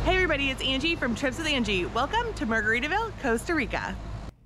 Hey everybody, it's Angie from Trips with Angie. Welcome to Margaritaville, Costa Rica.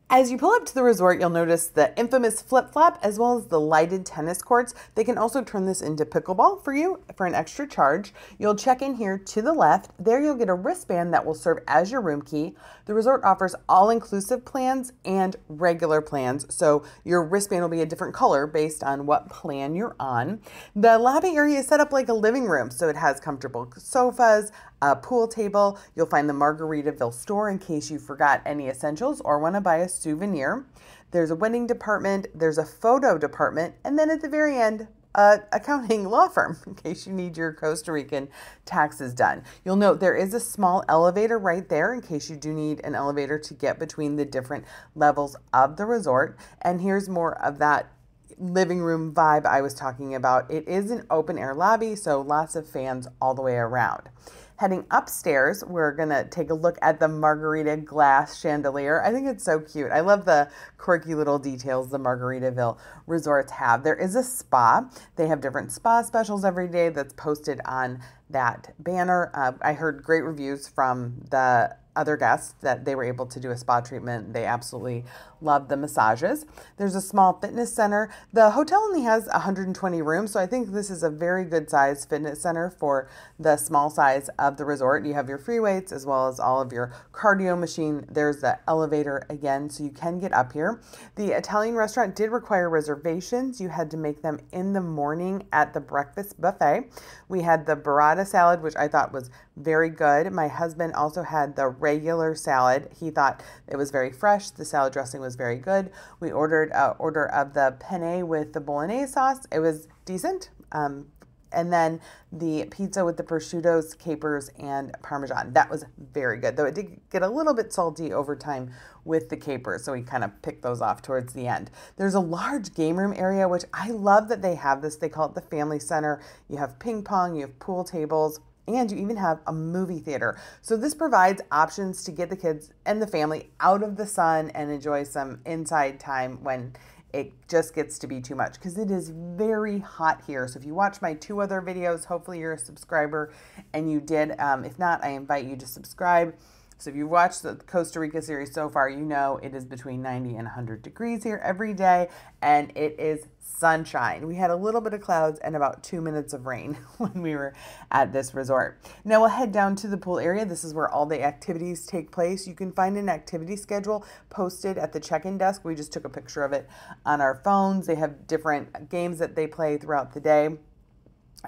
As you pull up to the resort, you'll notice the infamous flip-flop as well as the lighted tennis courts. They can also turn this into pickleball for you for an extra charge. You'll check in here to the left. There you'll get a wristband that will serve as your room key. The resort offers all-inclusive plans and regular plans, so your wristband will be a different color based on what plan you're on. The lobby area is set up like a living room, so it has comfortable sofas, a pool table. You'll find the Margaritaville store in case you forgot any essentials or want to buy a souvenir. There's a wedding department, there's a photo department, and then at the very end, accounting law firm in case you need your Costa Rican taxes done. You'll note there is a small elevator right there in case you do need an elevator to get between the different levels of the resort. And here's more of that living room vibe I was talking about. It is an open air lobby, so lots of fans all the way around. Heading upstairs, we're going to take a look at the margarita glass chandelier. I think it's so cute. I love the quirky little details the Margaritaville resorts have. There is a spa. They have different spa specials every day that's posted on that banner. I heard great reviews from the other guests that they were able to do a spa treatment. They absolutely loved the massages. There's a small fitness center. The hotel only has 120 rooms, so I think this is a very good size fitness center for the small size of the resort. You have your free weights as well as all of your cardio machine. There's the elevator again, so you can get up here. The Italian restaurant did require reservations. You had to make them in the morning at the breakfast buffet. We had the burrata salad, which I thought was very good. My husband also had the regular salad. He thought it was very fresh. The salad dressing was very good. We ordered an order of the penne with the bolognese sauce. It was decent. And then the pizza with the prosciuttos, capers, and parmesan. That was very good, though it did get a little bit salty over time with the capers, so we kind of picked those off towards the end. There's a large game room area, which I love that they have this. They call it the family center. You have ping pong, you have pool tables, and you even have a movie theater. So this provides options to get the kids and the family out of the sun and enjoy some inside time when it just gets to be too much, because it is very hot here. So if you watch my 2 other videos, hopefully you're a subscriber and you did. If not, I invite you to subscribe. So if you've watched the Costa Rica series so far, you know it is between 90 and 100 degrees here every day, and it is sunshine. We had a little bit of clouds and about 2 minutes of rain when we were at this resort. Now we'll head down to the pool area. This is where all the activities take place. You can find an activity schedule posted at the check-in desk. We just took a picture of it on our phones. They have different games that they play throughout the day.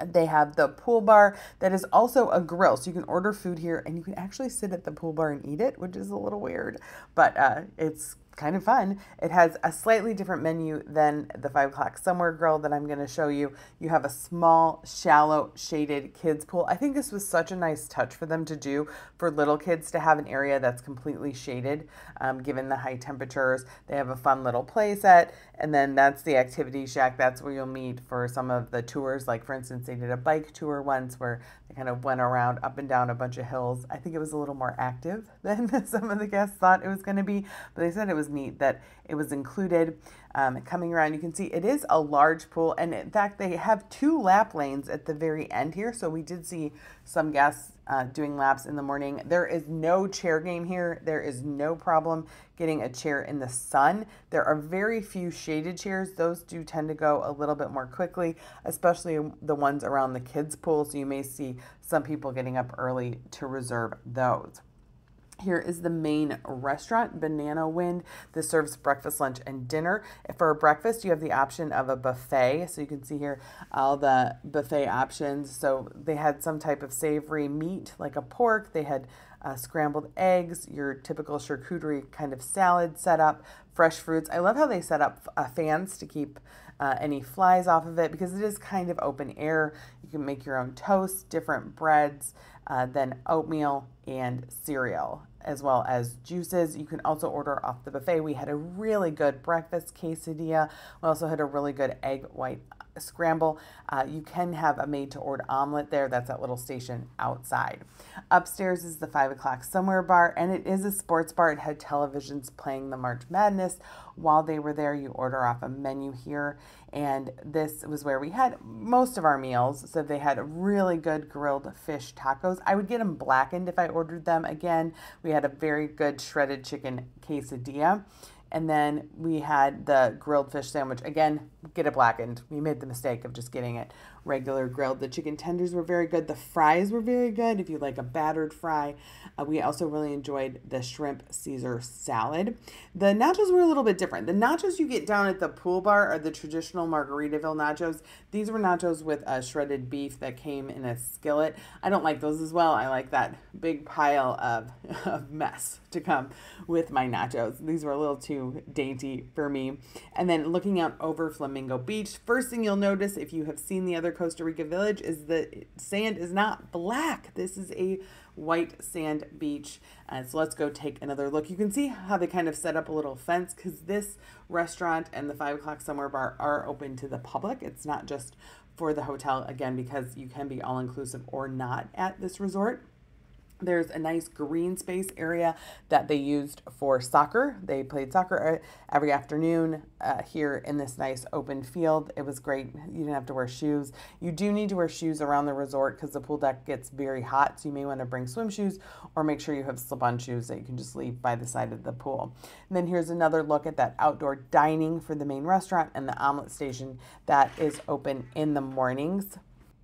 They have the pool bar that is also a grill, so you can order food here and you can actually sit at the pool bar and eat it, which is a little weird, but it's kind of fun. It has a slightly different menu than the 5 o'clock somewhere grill that I'm going to show you. You have a small, shallow, shaded kids pool. I think this was such a nice touch for them to do for little kids to have an area that's completely shaded, given the high temperatures. They have a fun little play set, and then that's the activity shack. That's where you'll meet for some of the tours. Like, for instance, they did a bike tour once where they kind of went around up and down a bunch of hills. I think it was a little more active than some of the guests thought it was going to be, but they said it was neat that it was included. Coming around, you can see it is a large pool, and in fact they have 2 lap lanes at the very end here, so we did see some guests doing laps in the morning. There is no chair game here. There is no problem getting a chair in the sun. There are very few shaded chairs. Those do tend to go a little bit more quickly, especially the ones around the kids pool, so you may see some people getting up early to reserve those. Here is the main restaurant, Banana Wind. This serves breakfast, lunch, and dinner. For breakfast, you have the option of a buffet. So you can see here all the buffet options. So they had some type of savory meat, like a pork. They had scrambled eggs, your typical charcuterie kind of salad set up, fresh fruits. I love how they set up fans to keep any flies off of it, because it is kind of open air. You can make your own toast, different breads, then oatmeal and cereal, as well as juices. You can also order off the buffet. We had a really good breakfast quesadilla. We also had a really good egg white scramble. You can have a made-to-order omelet there. That's that little station outside. Upstairs is the 5 o'clock somewhere bar, and it is a sports bar. It had televisions playing the March Madness. While they were there, you order off a menu here, and this was where we had most of our meals. So they had really good grilled fish tacos. I would get them blackened if I ordered them. Again, we had a very good shredded chicken quesadilla. And then we had the grilled fish sandwich. Again, get it blackened. We made the mistake of just getting it regular grilled. The chicken tenders were very good. The fries were very good if you like a battered fry. We also really enjoyed the shrimp Caesar salad. The nachos were a little bit different. The nachos you get down at the pool bar are the traditional Margaritaville nachos. These were nachos with shredded beef that came in a skillet. I don't like those as well. I like that big pile of mess to come with my nachos. These were a little too dainty for me. And then looking out over Flamingo Beach, first thing you'll notice if you have seen the other Costa Rica village is the sand is not black. This is a white sand beach. So let's go take another look. You can see how they kind of set up a little fence because this restaurant and the 5 o'clock somewhere bar are open to the public. It's not just for the hotel, again, because you can be all-inclusive or not at this resort. There's a nice green space area that they used for soccer. They played soccer every afternoon here in this nice open field. It was great. You didn't have to wear shoes. You do need to wear shoes around the resort because the pool deck gets very hot. So you may want to bring swim shoes or make sure you have slip-on shoes that you can just leave by the side of the pool. And then here's another look at that outdoor dining for the main restaurant and the omelet station that is open in the mornings.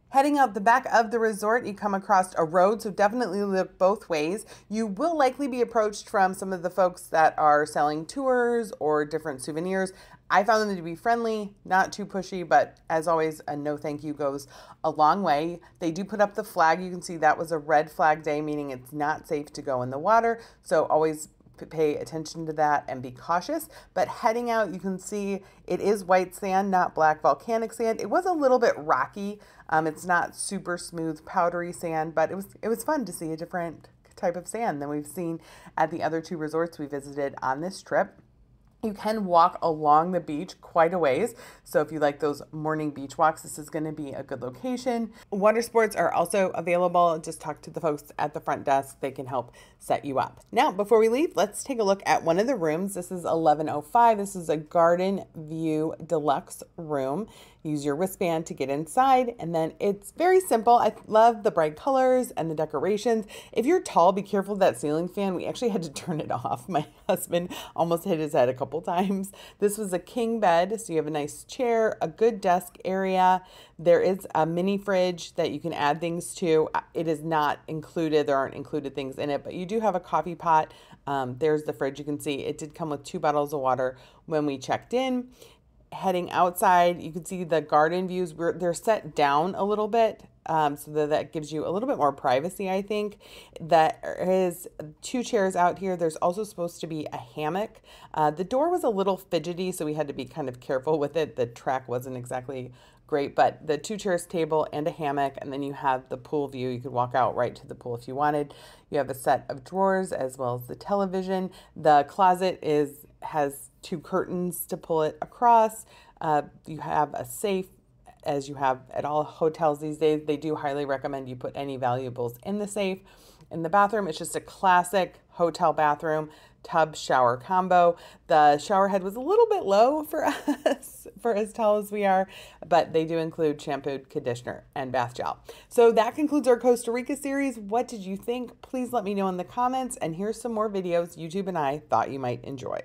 Heading out the back of the resort, you come across a road, so definitely look both ways. You will likely be approached from some of the folks that are selling tours or different souvenirs. I found them to be friendly, not too pushy, but as always, a no thank you goes a long way. They do put up the flag. You can see that was a red flag day, meaning it's not safe to go in the water. So always pay attention to that and be cautious. But heading out, you can see it is white sand, not black volcanic sand. It was a little bit rocky. It's not super smooth, powdery sand, but it was fun to see a different type of sand than we've seen at the other 2 resorts we visited on this trip. You can walk along the beach quite a ways. So if you like those morning beach walks, this is going to be a good location. Water sports are also available. Just talk to the folks at the front desk. They can help set you up. Now, before we leave, let's take a look at one of the rooms. This is 1105. This is a garden view deluxe room. Use your wristband to get inside, and then it's very simple. I love the bright colors and the decorations. If you're tall, be careful of that ceiling fan. We actually had to turn it off. My husband almost hit his head a couple times. This was a king bed, so you have a nice chair, a good desk area. There is a mini fridge that you can add things to. It is not included. There aren't included things in it, but you do have a coffee pot. There's the fridge. You can see it did come with 2 bottles of water when we checked in. Heading outside, you can see the garden views. They're set down a little bit, so that gives you a little bit more privacy, I think. There is 2 chairs out here. There's also supposed to be a hammock. The door was a little fidgety, so we had to be kind of careful with it. The track wasn't exactly great, but the 2 chairs table and a hammock, and then you have the pool view. You could walk out right to the pool if you wanted. You have a set of drawers as well as the television. The closet has 2 curtains to pull it across. You have a safe, as you have at all hotels these days. They do highly recommend you put any valuables in the safe. In the bathroom, it's just a classic hotel bathroom, tub shower combo. The shower head was a little bit low for us, for as tall as we are, but they do include shampoo, conditioner, and bath gel. So that concludes our Costa Rica series. What did you think? Please let me know in the comments, and here's some more videos YouTube and I thought you might enjoy.